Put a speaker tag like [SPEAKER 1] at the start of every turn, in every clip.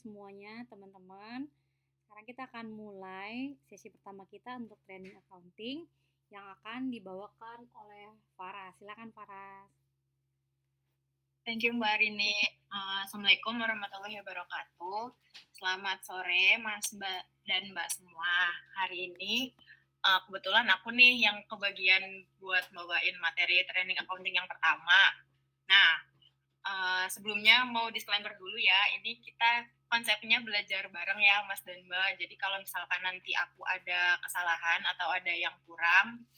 [SPEAKER 1] semuanya, teman-teman. Sekarang kita akan mulai sesi pertama kita untuk training accounting yang akan dibawakan oleh Farah. Silakan Farah.
[SPEAKER 2] Thank you Mbak Rini. Assalamualaikum warahmatullahi wabarakatuh. Selamat sore Mas Mbak dan Mbak semua. Hari ini kebetulan aku nih yang kebagian buat bawain materi training accounting yang pertama. Nah, sebelumnya mau disclaimer dulu ya, ini kita konsepnya belajar bareng ya Mas dan Mbak. Jadi kalau misalkan nanti aku ada kesalahan atau ada yang kurang,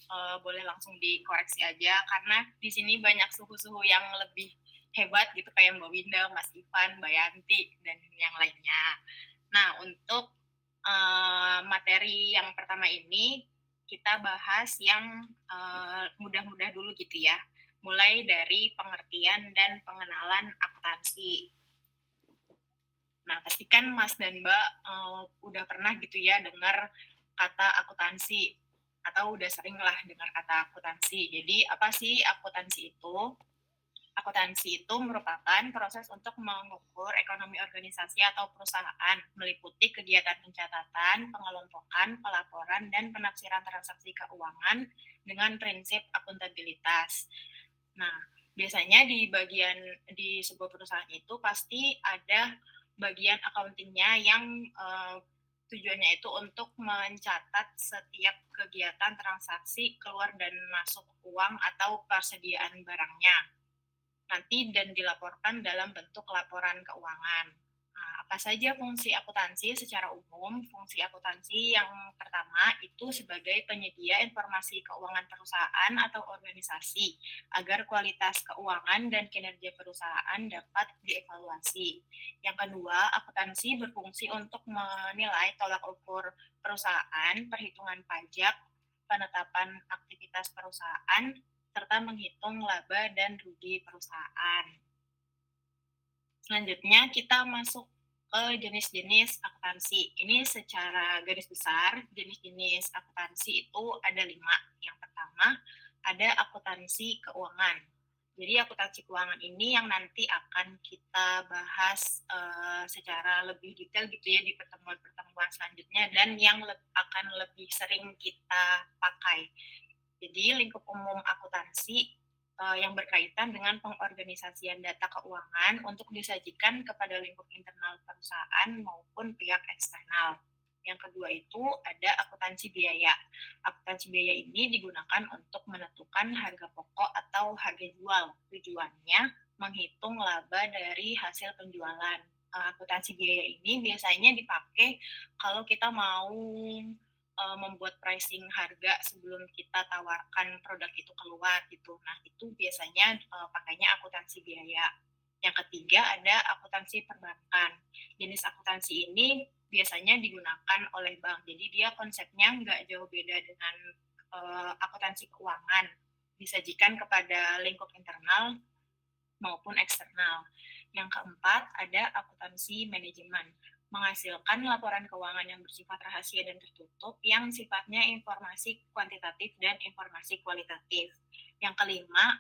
[SPEAKER 2] boleh langsung dikoreksi aja karena di sini banyak suhu-suhu yang lebih hebat gitu kayak Mbak Winda, Mas Ivan, Mbak Yanti, dan yang lainnya. Nah, untuk materi yang pertama ini kita bahas yang mudah-mudah dulu gitu ya. Mulai dari pengertian dan pengenalan akuntansi. Nah, pastikan Mas dan Mbak udah pernah gitu ya dengar kata akuntansi atau udah sering lah dengar kata akuntansi. Jadi apa sih akuntansi itu? Akuntansi itu merupakan proses untuk mengukur ekonomi organisasi atau perusahaan, meliputi kegiatan pencatatan, pengelompokan, pelaporan, dan penafsiran transaksi keuangan dengan prinsip akuntabilitas. Nah, biasanya di sebuah perusahaan itu pasti ada bagian accounting-nya yang tujuannya itu untuk mencatat setiap kegiatan transaksi keluar dan masuk uang atau persediaan barangnya nanti dan dilaporkan dalam bentuk laporan keuangan. Nah, apa saja fungsi akuntansi secara umum? Fungsi akuntansi yang pertama itu sebagai penyedia informasi keuangan perusahaan atau organisasi agar kualitas keuangan dan kinerja perusahaan dapat dievaluasi. Yang kedua, akuntansi berfungsi untuk menilai tolak ukur perusahaan, perhitungan pajak, penetapan aktivitas perusahaan, serta menghitung laba dan rugi perusahaan. Selanjutnya kita masuk ke jenis-jenis akuntansi. Ini secara garis besar, jenis-jenis akuntansi itu ada 5. Yang pertama, ada akuntansi keuangan. Jadi akuntansi keuangan ini yang nanti akan kita bahas secara lebih detail gitu ya di pertemuan-pertemuan selanjutnya dan yang akan lebih sering kita pakai. Jadi lingkup umum akuntansi yang berkaitan dengan pengorganisasian data keuangan untuk disajikan kepada lingkup internal perusahaan maupun pihak eksternal. Yang kedua itu ada akuntansi biaya. Akuntansi biaya ini digunakan untuk menentukan harga pokok atau harga jual. Tujuannya menghitung laba dari hasil penjualan. Akuntansi biaya ini biasanya dipakai kalau kita mau membuat pricing harga sebelum kita tawarkan produk itu keluar gitu. Nah, itu biasanya pakainya akuntansi biaya. Yang ketiga ada akuntansi perbankan. Jenis akuntansi ini biasanya digunakan oleh bank. Jadi dia konsepnya nggak jauh beda dengan akuntansi keuangan. Disajikan kepada lingkup internal maupun eksternal. Yang keempat ada akuntansi manajemen, menghasilkan laporan keuangan yang bersifat rahasia dan tertutup yang sifatnya informasi kuantitatif dan informasi kualitatif. Yang kelima,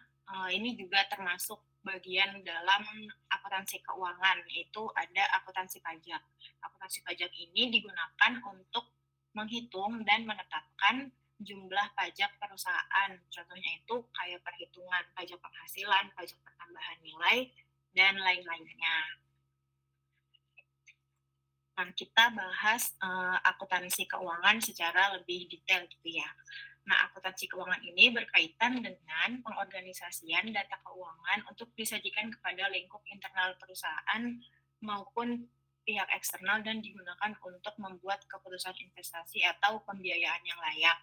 [SPEAKER 2] ini juga termasuk bagian dalam akuntansi keuangan, yaitu ada akuntansi pajak. Akuntansi pajak ini digunakan untuk menghitung dan menetapkan jumlah pajak perusahaan. Contohnya itu kayak perhitungan pajak penghasilan, pajak pertambahan nilai, dan lain-lainnya. Nah, kita bahas akuntansi keuangan secara lebih detail gitu ya. Nah, akuntansi keuangan ini berkaitan dengan pengorganisasian data keuangan untuk disajikan kepada lingkup internal perusahaan maupun pihak eksternal dan digunakan untuk membuat keputusan investasi atau pembiayaan yang layak.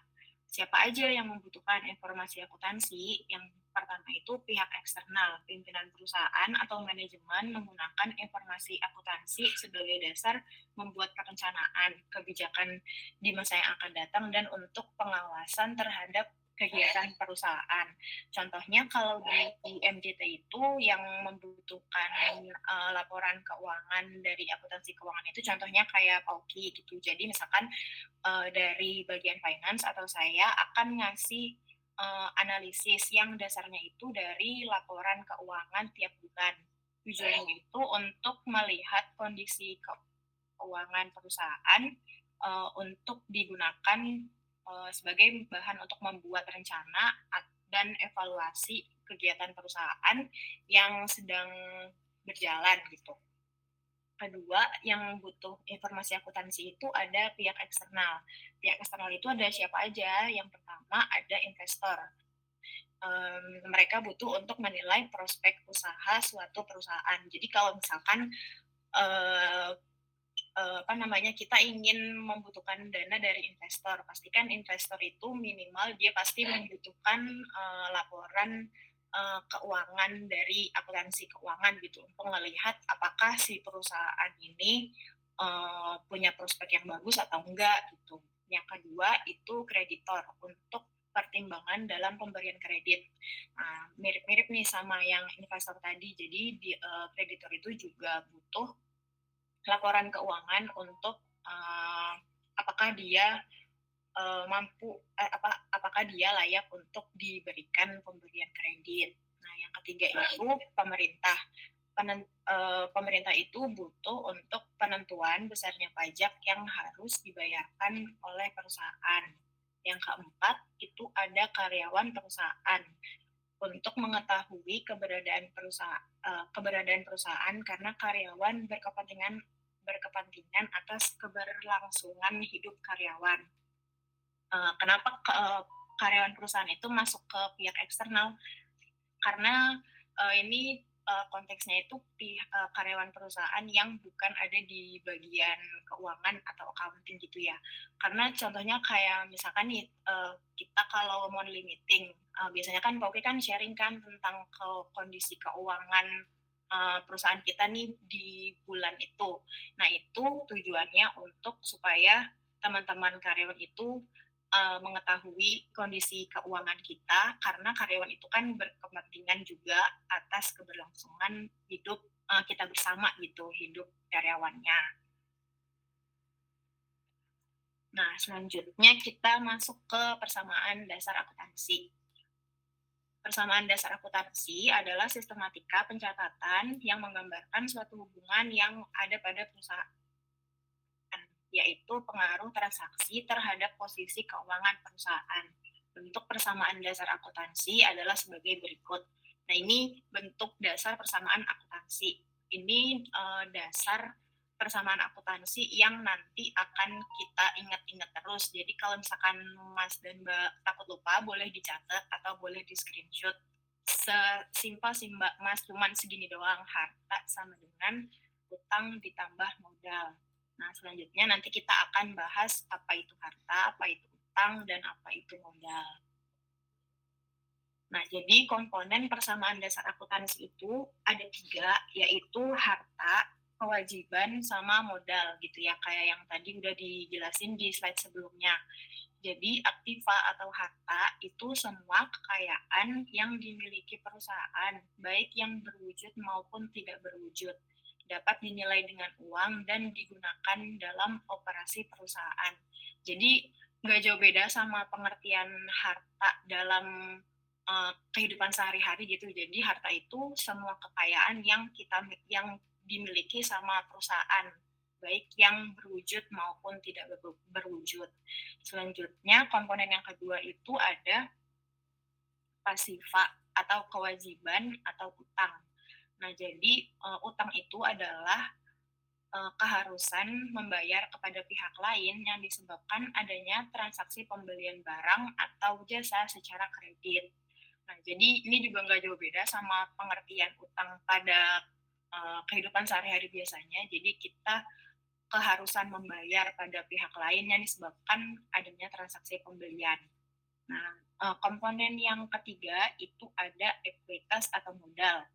[SPEAKER 2] Siapa aja yang membutuhkan informasi akuntansi? Yang pertama itu pihak eksternal, pimpinan perusahaan atau manajemen menggunakan informasi akuntansi sebagai dasar membuat perencanaan kebijakan di masa yang akan datang dan untuk pengawasan terhadap kegiatan perusahaan. Contohnya kalau di MJT itu yang membutuhkan laporan keuangan dari akuntansi keuangan itu contohnya kayak Pauki gitu. Jadi misalkan dari bagian finance atau saya akan ngasih analisis yang dasarnya itu dari laporan keuangan tiap bulan. Tujuannya itu untuk melihat kondisi keuangan perusahaan untuk digunakan sebagai bahan untuk membuat rencana dan evaluasi kegiatan perusahaan yang sedang berjalan gitu. Kedua, yang butuh informasi akuntansi itu ada pihak eksternal. Pihak eksternal itu ada siapa aja? Yang pertama ada investor. Mereka butuh untuk menilai prospek usaha suatu perusahaan. Jadi kalau misalkan uh, kita ingin membutuhkan dana dari investor, pastikan investor itu minimal dia pasti membutuhkan laporan keuangan dari akuntansi keuangan gitu untuk melihat apakah si perusahaan ini punya prospek yang bagus atau enggak gitu. Yang kedua itu kreditor untuk pertimbangan dalam pemberian kredit. Nah, mirip-mirip nih sama yang investor tadi. Jadi kreditor itu juga butuh laporan keuangan untuk apakah dia apakah dia layak untuk diberikan pemberian kredit. Nah, yang ketiga itu pemerintah. Pemerintah itu butuh untuk penentuan besarnya pajak yang harus dibayarkan oleh perusahaan. Yang keempat itu ada karyawan perusahaan untuk mengetahui keberadaan perusahaan karena karyawan berkepentingan atas keberlangsungan hidup karyawan. Kenapa karyawan perusahaan itu masuk ke pihak eksternal? Karena ini konteksnya itu karyawan perusahaan yang bukan ada di bagian keuangan atau accounting gitu ya. Karena contohnya kayak misalkan nih kita kalau monthly meeting, biasanya kan Pak Oki kan sharing kan tentang kondisi keuangan perusahaan kita nih di bulan itu. Nah itu tujuannya untuk supaya teman-teman karyawan itu mengetahui kondisi keuangan kita karena karyawan itu kan berkepentingan juga atas keberlangsungan hidup kita bersama gitu, hidup karyawannya. Nah, selanjutnya kita masuk ke persamaan dasar akuntansi. Persamaan dasar akuntansi adalah sistematika pencatatan yang menggambarkan suatu hubungan yang ada pada perusahaan, yaitu pengaruh transaksi terhadap posisi keuangan perusahaan. Bentuk persamaan dasar akuntansi adalah sebagai berikut. Nah, ini bentuk dasar persamaan akuntansi. Ini dasar persamaan akuntansi yang nanti akan kita ingat-ingat terus. Jadi kalau misalkan Mas dan Mbak takut lupa, boleh dicatat atau boleh di screenshot. Sesimpel sih Mbak, Mas, cuman segini doang. Harta sama dengan utang ditambah modal. Nah, selanjutnya nanti kita akan bahas apa itu harta, apa itu utang, dan apa itu modal. Nah, jadi komponen persamaan dasar akuntansi itu ada 3, yaitu harta, kewajiban, sama modal gitu ya, kayak yang tadi udah dijelasin di slide sebelumnya. Jadi aktiva atau harta itu semua kekayaan yang dimiliki perusahaan, baik yang berwujud maupun tidak berwujud, dapat dinilai dengan uang dan digunakan dalam operasi perusahaan. Jadi nggak jauh beda sama pengertian harta dalam kehidupan sehari-hari gitu. Jadi harta itu semua kekayaan yang dimiliki sama perusahaan, baik yang berwujud maupun tidak berwujud. Selanjutnya komponen yang kedua itu ada pasifa atau kewajiban atau utang. Nah, jadi utang itu adalah keharusan membayar kepada pihak lain yang disebabkan adanya transaksi pembelian barang atau jasa secara kredit. Nah, jadi ini juga nggak jauh beda sama pengertian utang pada kehidupan sehari-hari biasanya. Jadi kita keharusan membayar pada pihak lain yang disebabkan adanya transaksi pembelian. Nah, komponen yang ketiga itu ada ekuitas atau modal,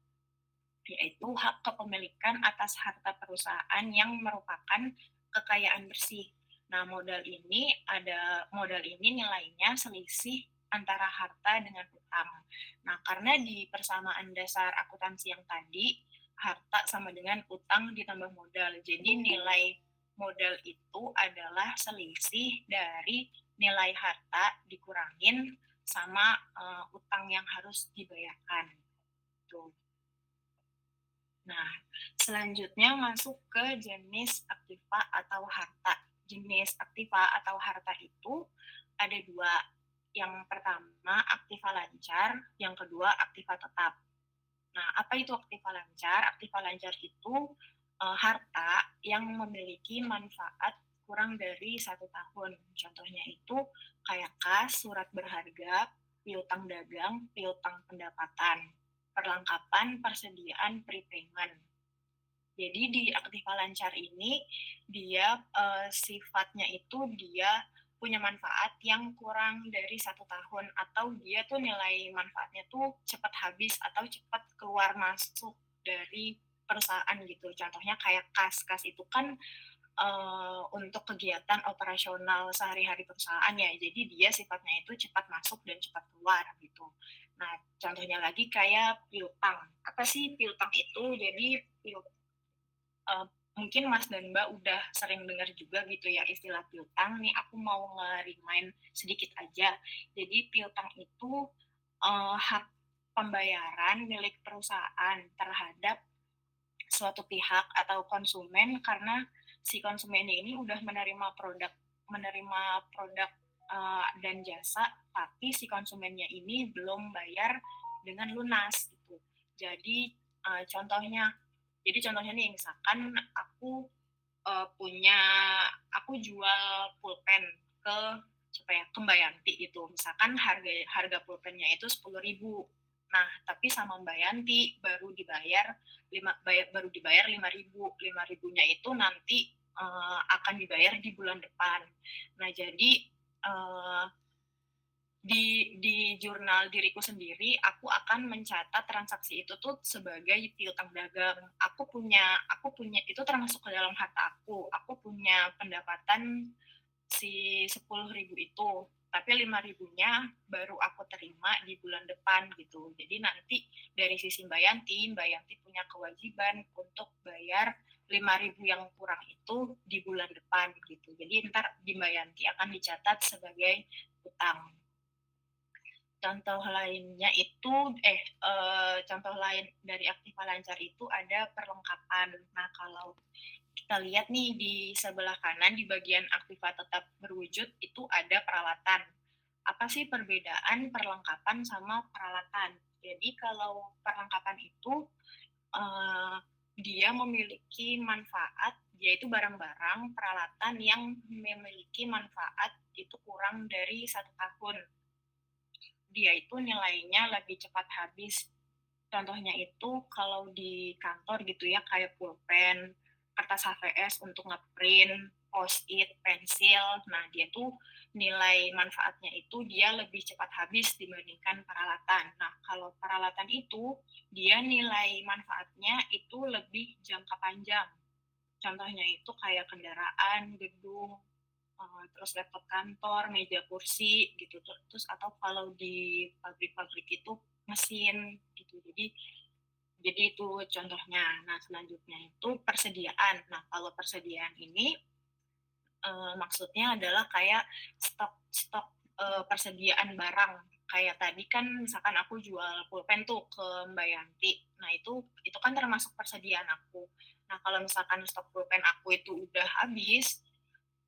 [SPEAKER 2] yaitu hak kepemilikan atas harta perusahaan yang merupakan kekayaan bersih. Nah, modal ini nilainya selisih antara harta dengan utang. Nah, karena di persamaan dasar akuntansi yang tadi, harta sama dengan utang ditambah modal. Jadi nilai modal itu adalah selisih dari nilai harta dikurangin sama utang yang harus dibayarkan. Tuh. Nah, selanjutnya masuk ke jenis aktiva atau harta. Jenis aktiva atau harta itu ada dua. Yang pertama aktiva lancar, yang kedua aktiva tetap. Nah, apa itu aktiva lancar? Aktiva lancar itu harta yang memiliki manfaat kurang dari 1 tahun. Contohnya itu kayak kas, surat berharga, piutang dagang, piutang pendapatan, perlengkapan, persediaan, prepayment. Jadi di aktiva lancar ini dia sifatnya itu dia punya manfaat yang kurang dari 1 tahun atau dia tuh nilai manfaatnya tuh cepat habis atau cepat keluar masuk dari perusahaan gitu. Contohnya kayak kas. Kas itu kan untuk kegiatan operasional sehari-hari perusahaan ya. Jadi dia sifatnya itu cepat masuk dan cepat keluar gitu. Nah, contohnya lagi kayak piutang. Apa sih piutang itu? Jadi mungkin Mas dan Mbak udah sering dengar juga gitu ya istilah piutang. Nih aku mau nge-remind sedikit aja. Jadi piutang itu hak pembayaran milik perusahaan terhadap suatu pihak atau konsumen karena si konsumennya ini udah menerima produk dan jasa, tapi si konsumennya ini belum bayar dengan lunas gitu. Jadi contohnya nih misalkan punya aku jual pulpen ke siapa ya, ke Mbak Yanti itu. Misalkan harga harga pulpennya itu 10.000. Nah, tapi sama Mbak Yanti baru dibayar 5.000. 5.000-nya itu nanti akan dibayar di bulan depan. Nah, jadi di jurnal diriku sendiri aku akan mencatat transaksi itu tuh sebagai piutang dagang. Aku punya itu termasuk ke dalam harta aku. Aku punya pendapatan si 10.000 itu, tapi 5.000-nya baru aku terima di bulan depan gitu. Jadi nanti dari sisi Mbak Yanti punya kewajiban untuk bayar 5.000 yang kurang itu di bulan depan gitu. Jadi ntar di Mbak Yanti akan dicatat sebagai utang. Contoh lain dari aktiva lancar itu ada perlengkapan. Nah, kalau kita lihat nih di sebelah kanan di bagian aktiva tetap berwujud itu ada peralatan. Apa sih perbedaan perlengkapan sama peralatan? Jadi kalau perlengkapan itu dia memiliki manfaat, yaitu barang-barang peralatan yang memiliki manfaat itu kurang dari 1 tahun. Dia itu nilainya lebih cepat habis. Contohnya itu kalau di kantor gitu ya, kayak pulpen, kertas HVS untuk ngeprint, post-it, pensil. Nah, dia tuh nilai manfaatnya itu dia lebih cepat habis dibandingkan peralatan. Nah, kalau peralatan itu dia nilai manfaatnya itu lebih jangka panjang. Contohnya itu kayak kendaraan, gedung, terus laptop kantor, meja kursi gitu. Terus atau kalau di pabrik-pabrik itu mesin gitu. Jadi itu contohnya. Nah, selanjutnya itu persediaan. Nah, kalau persediaan ini maksudnya adalah kayak stok persediaan barang. Kayak tadi kan misalkan aku jual pulpen tuh ke Mbak Yanti. Nah, itu kan termasuk persediaan aku. Nah, kalau misalkan stok pulpen aku itu udah habis,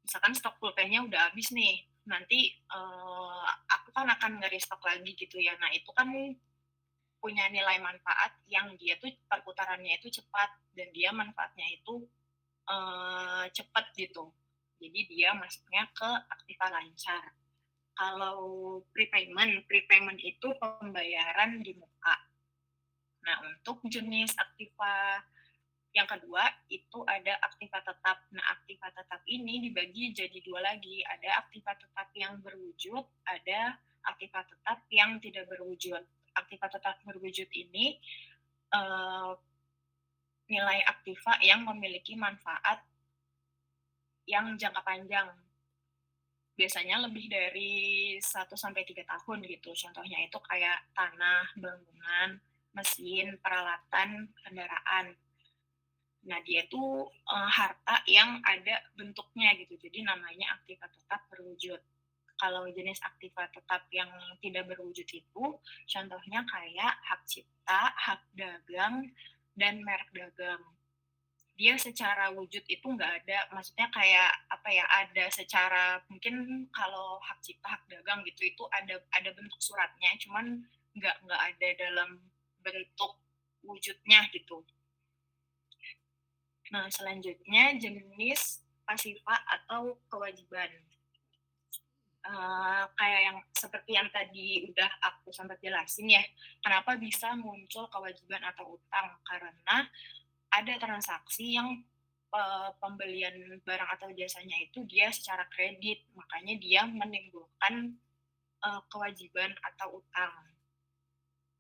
[SPEAKER 2] misalkan stok pulpennya udah habis nih, nanti aku kan akan nge-restock lagi gitu ya. Nah, itu kan punya nilai manfaat yang dia tuh perputarannya itu cepat dan dia manfaatnya itu cepat gitu. Jadi dia masuknya ke aktiva lancar. Kalau prepayment itu pembayaran di muka. Nah, untuk jenis aktiva yang kedua itu ada aktiva tetap. Nah, aktiva tetap ini dibagi jadi dua lagi. Ada aktiva tetap yang berwujud, ada aktiva tetap yang tidak berwujud. Aktiva tetap berwujud ini nilai aktiva yang memiliki manfaat yang jangka panjang. Biasanya lebih dari 1 sampai 3 tahun gitu. Contohnya itu kayak tanah, bangunan, mesin, peralatan, kendaraan. Nah, dia tuh harta yang ada bentuknya gitu. Jadi namanya aktiva tetap berwujud. Kalau jenis aktiva tetap yang tidak berwujud itu, contohnya kayak hak cipta, hak dagang, dan merek dagang. Dia secara wujud itu nggak ada, maksudnya kayak apa ya, ada secara mungkin kalau hak cipta, hak dagang gitu, itu ada bentuk suratnya, cuman nggak ada dalam bentuk wujudnya gitu. Nah, selanjutnya jenis pasifa atau kewajiban. Kayak yang seperti yang tadi udah aku sempat jelasin ya, kenapa bisa muncul kewajiban atau utang, karena ada transaksi yang pembelian barang atau jasanya itu dia secara kredit, makanya dia menimbulkan kewajiban atau utang.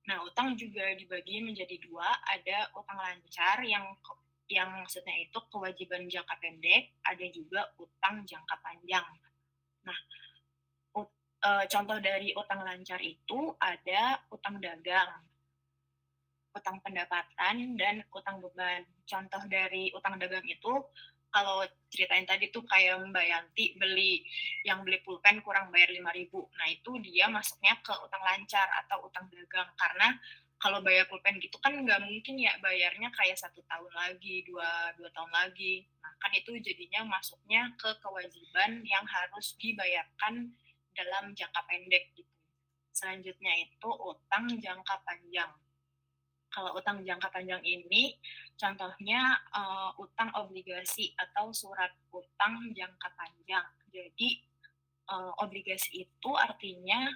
[SPEAKER 2] Nah, utang juga dibagi menjadi dua, ada utang lancar yang maksudnya itu kewajiban jangka pendek, ada juga utang jangka panjang. Nah, contoh dari utang lancar itu ada utang dagang, utang pendapatan, dan utang beban. Contoh dari utang dagang itu, kalau ceritain tadi tuh kayak Mbak Yanti beli pulpen kurang bayar 5.000. Nah, itu dia masuknya ke utang lancar atau utang dagang. Karena kalau bayar pulpen gitu kan nggak mungkin ya bayarnya kayak 1 tahun lagi, dua tahun lagi. Nah, kan itu jadinya masuknya ke kewajiban yang harus dibayarkan dalam jangka pendek gitu. Selanjutnya itu utang jangka panjang. Kalau utang jangka panjang ini contohnya utang obligasi atau surat utang jangka panjang. Jadi obligasi itu artinya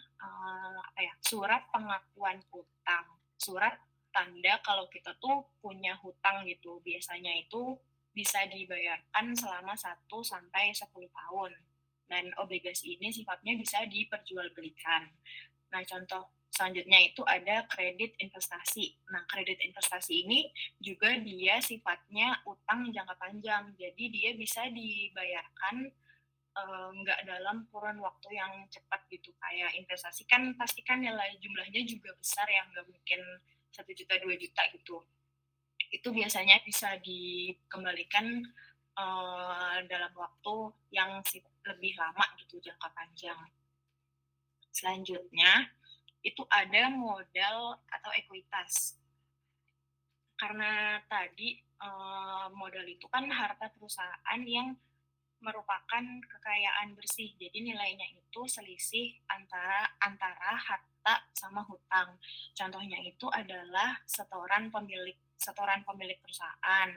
[SPEAKER 2] apa ya, surat pengakuan utang, surat tanda kalau kita tuh punya hutang gitu. Biasanya itu bisa dibayarkan selama 1 sampai 10 tahun. Dan obligasi ini sifatnya bisa diperjualbelikan. Nah, contoh selanjutnya itu ada kredit investasi. Nah, kredit investasi ini juga dia sifatnya utang jangka panjang. Jadi dia bisa dibayarkan nggak dalam kurun waktu yang cepat gitu. Kayak investasi kan pasti kan nilai jumlahnya juga besar ya, nggak mungkin 1 juta 2 juta gitu. Itu biasanya bisa dikembalikan dalam waktu yang lebih lama gitu, jangka panjang. Selanjutnya itu ada modal atau ekuitas. Karena tadi modal itu kan harta perusahaan yang merupakan kekayaan bersih. Jadi nilainya itu selisih antara harta sama hutang. Contohnya itu adalah setoran pemilik perusahaan,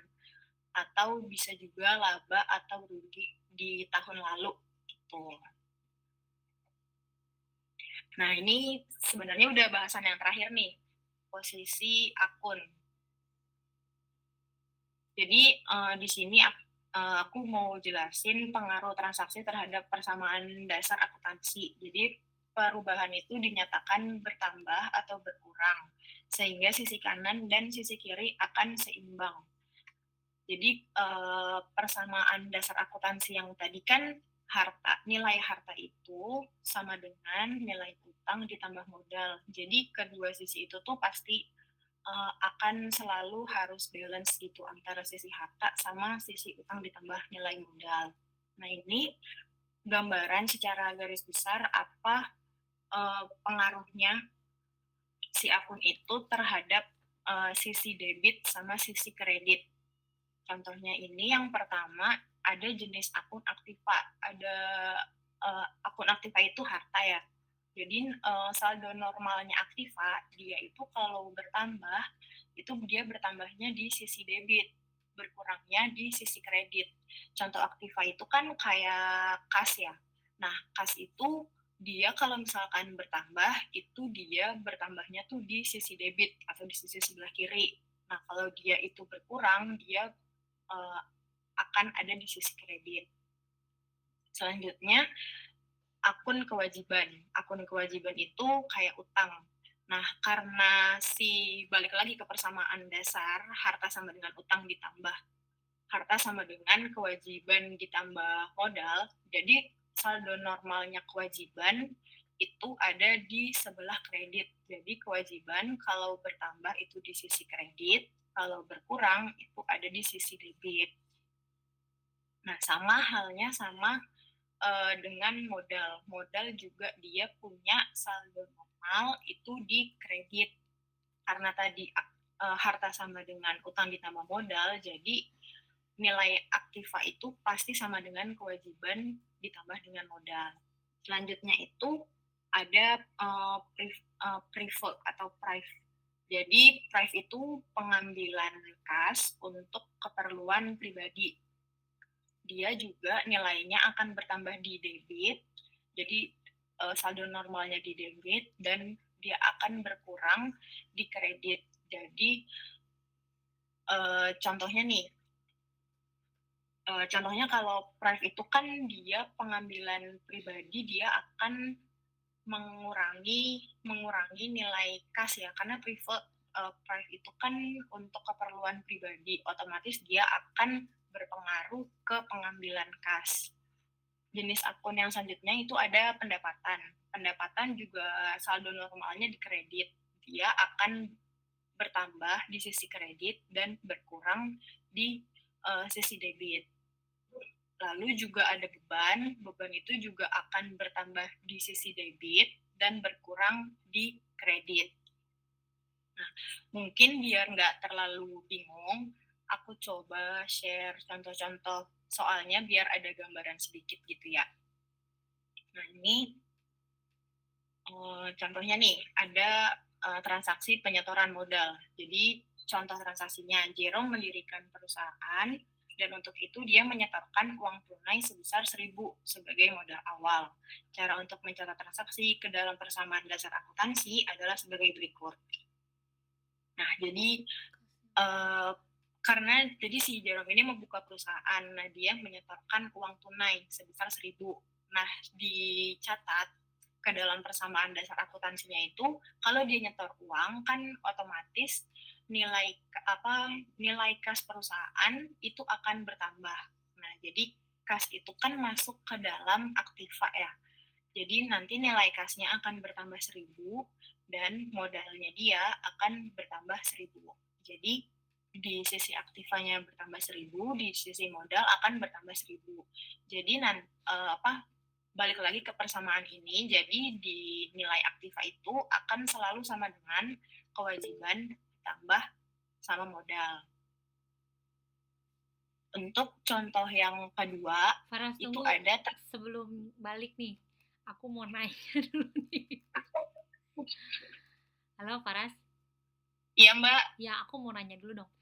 [SPEAKER 2] atau bisa juga laba atau rugi di tahun lalu gitu. Nah, ini sebenarnya udah bahasan yang terakhir nih, posisi akun. Jadi di sini aku mau jelasin pengaruh transaksi terhadap persamaan dasar akuntansi. Jadi perubahan itu dinyatakan bertambah atau berkurang, sehingga sisi kanan dan sisi kiri akan seimbang. Jadi persamaan dasar akuntansi yang tadi kan nilai harta itu sama dengan nilai utang ditambah modal. Jadi kedua sisi itu tuh pasti akan selalu harus balance gitu antara sisi harta sama sisi utang ditambah nilai modal. Nah, ini gambaran secara garis besar apa pengaruhnya si akun itu terhadap sisi debit sama sisi kredit. Contohnya ini yang pertama ada jenis akun aktiva. Ada akun aktiva itu harta ya. Jadi saldo normalnya aktiva dia itu kalau bertambah itu dia bertambahnya di sisi debit, berkurangnya di sisi kredit. Contoh aktiva itu kan kayak kas ya. Nah, kas itu dia kalau misalkan bertambah itu dia bertambahnya tuh di sisi debit atau di sisi sebelah kiri. Nah, kalau dia itu berkurang dia akan ada di sisi kredit. Selanjutnya akun kewajiban. Akun kewajiban itu kayak utang. Nah, karena balik lagi ke persamaan dasar, harta sama dengan utang ditambah harta sama dengan kewajiban ditambah modal. Jadi saldo normalnya kewajiban itu ada di sebelah kredit. Jadi kewajiban kalau bertambah itu di sisi kredit, kalau berkurang itu ada di sisi debit. Nah, sama halnya sama dengan modal. Modal juga dia punya saldo normal itu di kredit. Karena tadi harta sama dengan utang ditambah modal, jadi nilai aktiva itu pasti sama dengan kewajiban ditambah dengan modal. Selanjutnya itu ada preferred atau prive. Jadi prive itu pengambilan kas untuk keperluan pribadi. Dia juga nilainya akan bertambah di debit, jadi saldo normalnya di debit dan dia akan berkurang di kredit. Jadi contohnya nih, contohnya kalau prive itu kan dia pengambilan pribadi, dia akan mengurangi nilai kas ya, karena prive itu kan untuk keperluan pribadi, otomatis dia akan berpengaruh ke pengambilan kas. Jenis akun yang selanjutnya itu ada pendapatan. Pendapatan juga saldo normalnya di kredit. Dia akan bertambah di sisi kredit dan berkurang di sisi debit. Lalu juga ada beban. Beban itu juga akan bertambah di sisi debit dan berkurang di kredit. Nah, mungkin biar nggak terlalu bingung, aku coba share contoh-contoh soalnya biar ada gambaran sedikit gitu ya. Nah, ini contohnya nih, ada transaksi penyetoran modal. Jadi, contoh transaksinya, Jerome mendirikan perusahaan, dan untuk itu dia menyetorkan uang tunai sebesar 1.000 sebagai modal awal. Cara untuk mencatat transaksi ke dalam persamaan dasar akuntansi adalah sebagai berikut. Nah, jadi karena jadi si Jerome ini membuka perusahaan, nah dia menyetorkan uang tunai sebesar 1.000. Nah, dicatat ke dalam persamaan dasar akuntansinya itu, kalau dia nyetor uang kan otomatis nilai kas perusahaan itu akan bertambah. Nah, jadi kas itu kan masuk ke dalam aktiva ya. Jadi nanti nilai kasnya akan bertambah 1.000 dan modalnya dia akan bertambah 1.000. Jadi di sisi aktivanya bertambah 1.000, di sisi modal akan bertambah 1.000. Jadi balik lagi ke persamaan ini, jadi di nilai aktiva itu akan selalu sama dengan kewajiban ditambah sama modal. Untuk contoh yang kedua,
[SPEAKER 1] Faras,
[SPEAKER 2] itu
[SPEAKER 1] tunggu,
[SPEAKER 2] ada
[SPEAKER 1] sebelum balik nih, aku mau nanya dulu nih. Halo Faras?
[SPEAKER 2] Iya Mbak.
[SPEAKER 1] Ya, aku mau nanya dulu dong.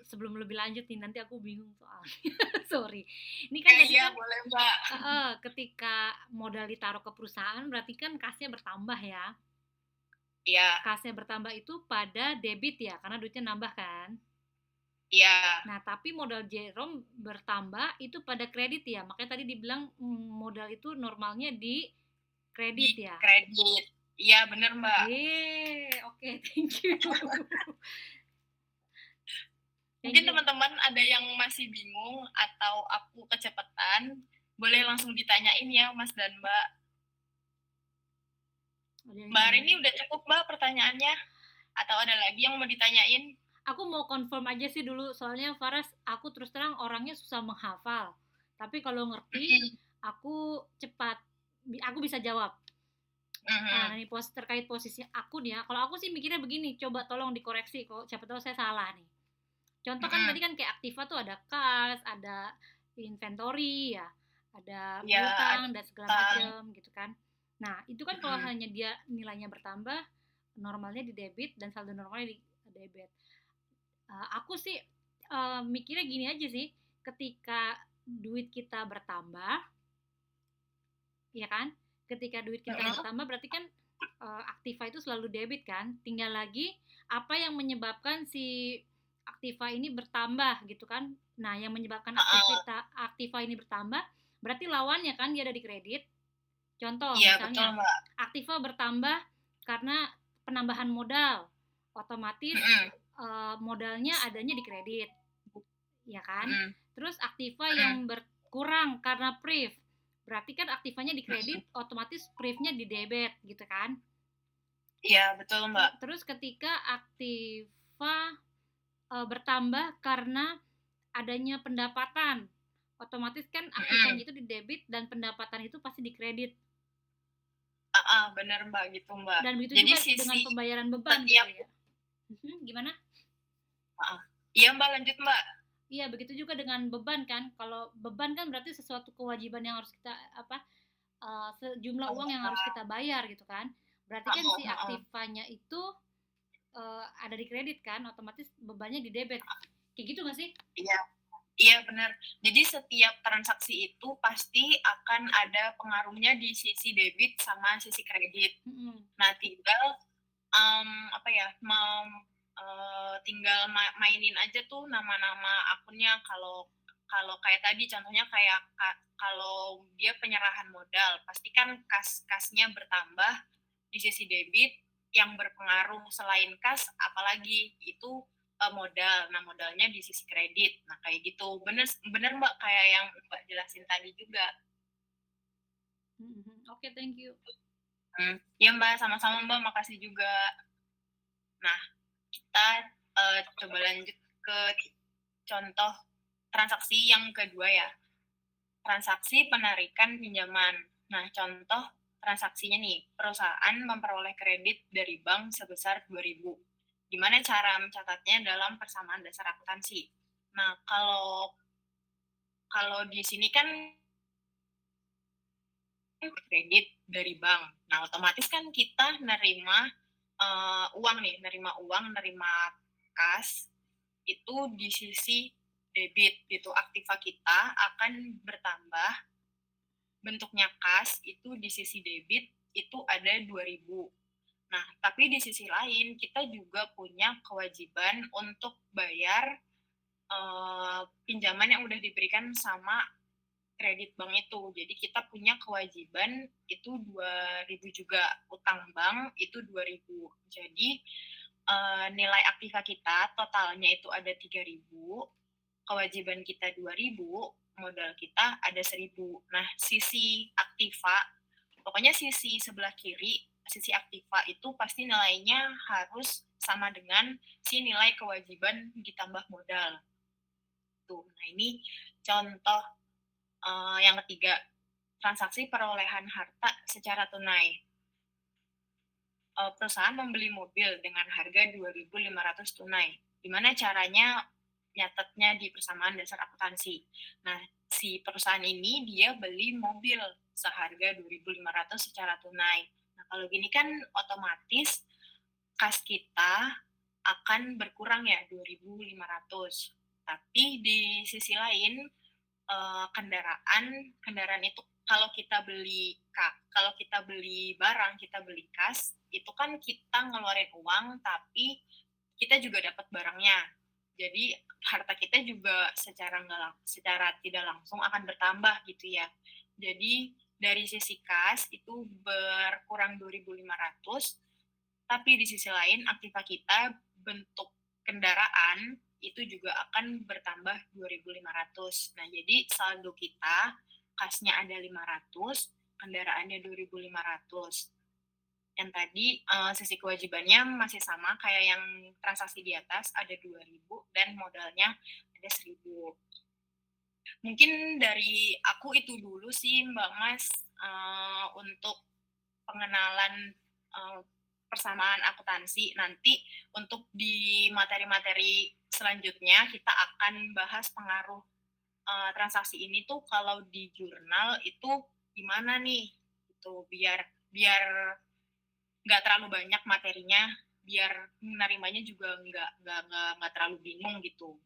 [SPEAKER 1] Sebelum lebih lanjut nih, nanti aku bingung soalnya. Sorry. Ini kan tadi kan
[SPEAKER 2] boleh Mbak.
[SPEAKER 1] ketika modal ditaruh ke perusahaan, berarti kan kasnya bertambah ya.
[SPEAKER 2] Iya.
[SPEAKER 1] Kasnya bertambah itu pada debit ya, karena duitnya nambah kan.
[SPEAKER 2] Iya.
[SPEAKER 1] Nah, tapi modal Jerome bertambah itu pada kredit ya. Makanya tadi dibilang modal itu normalnya di kredit ya.
[SPEAKER 2] Kredit. Iya, bener Mbak.
[SPEAKER 1] Oke, thank you.
[SPEAKER 2] Mungkin teman-teman ada yang masih bingung atau aku kecepatan, boleh langsung ditanyain ya Mas dan Mbak. Mbak Arini udah cukup Mbak pertanyaannya? Atau ada lagi yang mau ditanyain?
[SPEAKER 1] Aku mau confirm aja sih dulu, soalnya Faras, aku terus terang orangnya susah menghafal. Tapi kalau ngerti, aku cepat, aku bisa jawab. Nah, ini terkait posisi akun ya. Kalau aku sih mikirnya begini, coba tolong dikoreksi kok, siapa tahu saya salah nih. Contoh kan tadi kan kayak aktiva tuh ada kas, ada inventory ya, ada piutang dan segala macam gitu kan. Nah, itu kan kalau hanya dia nilainya bertambah, normalnya di debit dan saldo normalnya di debit. Aku sih mikirnya gini aja sih, ketika duit kita bertambah, ya kan? Ketika duit kita bertambah berarti kan aktiva itu selalu debit kan? Tinggal lagi apa yang menyebabkan si aktiva ini bertambah gitu kan? Nah, yang menyebabkan aktiva ini bertambah berarti lawannya kan dia ada di kredit. Contoh misalnya aktiva bertambah karena penambahan modal, otomatis modalnya adanya di kredit, ya kan? Terus aktiva yang berkurang karena priv, berarti kan aktivanya di kredit, otomatis privnya di debit, gitu kan?
[SPEAKER 2] Iya, betul Mbak.
[SPEAKER 1] Terus ketika aktiva bertambah karena adanya pendapatan, otomatis kan aktivanya itu di debit dan pendapatan itu pasti di kredit.
[SPEAKER 2] Bener Mbak, gitu Mbak.
[SPEAKER 1] Dan begitu jadi juga dengan pembayaran beban gitu ya. Gimana?
[SPEAKER 2] Iya Mbak, lanjut Mbak.
[SPEAKER 1] Iya, begitu juga dengan beban kan. Kalau beban kan berarti sesuatu kewajiban yang harus kita apa, sejumlah uang yang harus kita bayar gitu kan. Berarti kan si Aktifanya itu ada di kredit kan, otomatis bebannya di debit. Kayak gitu nggak sih?
[SPEAKER 2] Iya, iya benar. Jadi setiap transaksi itu pasti akan ada pengaruhnya di sisi debit sama sisi kredit. Nah, tinggal apa ya, tinggal mainin aja tuh nama-nama akunnya. Kalau kayak tadi contohnya kayak kalau dia penyerahan modal, pasti kan kasnya bertambah di sisi debit. Yang berpengaruh selain kas apalagi itu modal. Nah, modalnya di sisi kredit. Nah, kayak gitu. Bener bener Mbak, kayak yang Mbak jelasin tadi juga.
[SPEAKER 1] Oke, thank you.
[SPEAKER 2] Ya Mbak, sama-sama Mbak, makasih juga. Nah, kita coba lanjut ke contoh transaksi yang kedua ya. Transaksi penarikan pinjaman. Nah, contoh transaksinya nih, perusahaan memperoleh kredit dari bank sebesar 2.000. Gimana cara mencatatnya dalam persamaan dasar akuntansi? Nah, kalau di sini kan kredit dari bank. Nah, otomatis kan kita nerima nerima kas itu di sisi debit gitu. Aktiva kita akan bertambah, bentuknya kas itu di sisi debit itu ada 2.000. Nah, tapi di sisi lain kita juga punya kewajiban untuk bayar pinjaman yang udah diberikan sama kredit bank itu. Jadi kita punya kewajiban itu 2.000 juga, utang bank itu 2.000. Jadi nilai aktiva kita totalnya itu ada 3.000, kewajiban kita 2.000, modal kita ada 1.000. Nah, sisi aktiva, pokoknya sisi sebelah kiri, sisi aktiva itu pasti nilainya harus sama dengan si nilai kewajiban ditambah modal. Tuh, nah ini contoh yang ketiga, transaksi perolehan harta secara tunai. Perusahaan membeli mobil dengan harga 2.500 tunai. Gimana caranya nyatetnya di persamaan dasar akuntansi? Nah, si perusahaan ini dia beli mobil seharga 2.500 secara tunai. Nah, kalau gini kan otomatis kas kita akan berkurang ya 2.500. Tapi di sisi lain kendaraan itu kalau kita beli barang, kita beli kas, itu kan kita ngeluarin uang tapi kita juga dapat barangnya. Jadi harta kita juga secara tidak langsung akan bertambah gitu ya. Jadi dari sisi kas itu berkurang 2.500, tapi di sisi lain aktiva kita bentuk kendaraan itu juga akan bertambah 2.500. Nah, jadi saldo kita kasnya ada 500, kendaraannya 2.500. Yang tadi sisi kewajibannya masih sama kayak yang transaksi di atas, ada 2.000 dan modalnya ada 1.000. Mungkin dari aku itu dulu sih Mbak Mas untuk pengenalan persamaan akuntansi. Nanti untuk di materi-materi selanjutnya kita akan bahas pengaruh transaksi ini tuh kalau di jurnal itu gimana nih, gitu, biar nggak terlalu banyak materinya, biar menerimanya juga nggak terlalu bingung gitu.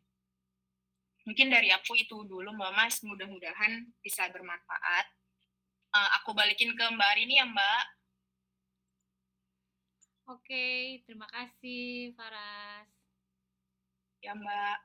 [SPEAKER 2] Mungkin dari aku itu dulu Mbak Mas, mudah-mudahan bisa bermanfaat. Aku balikin ke Mbak Arini ya Mbak.
[SPEAKER 1] Oke, terima kasih Faras.
[SPEAKER 2] Ya Mbak.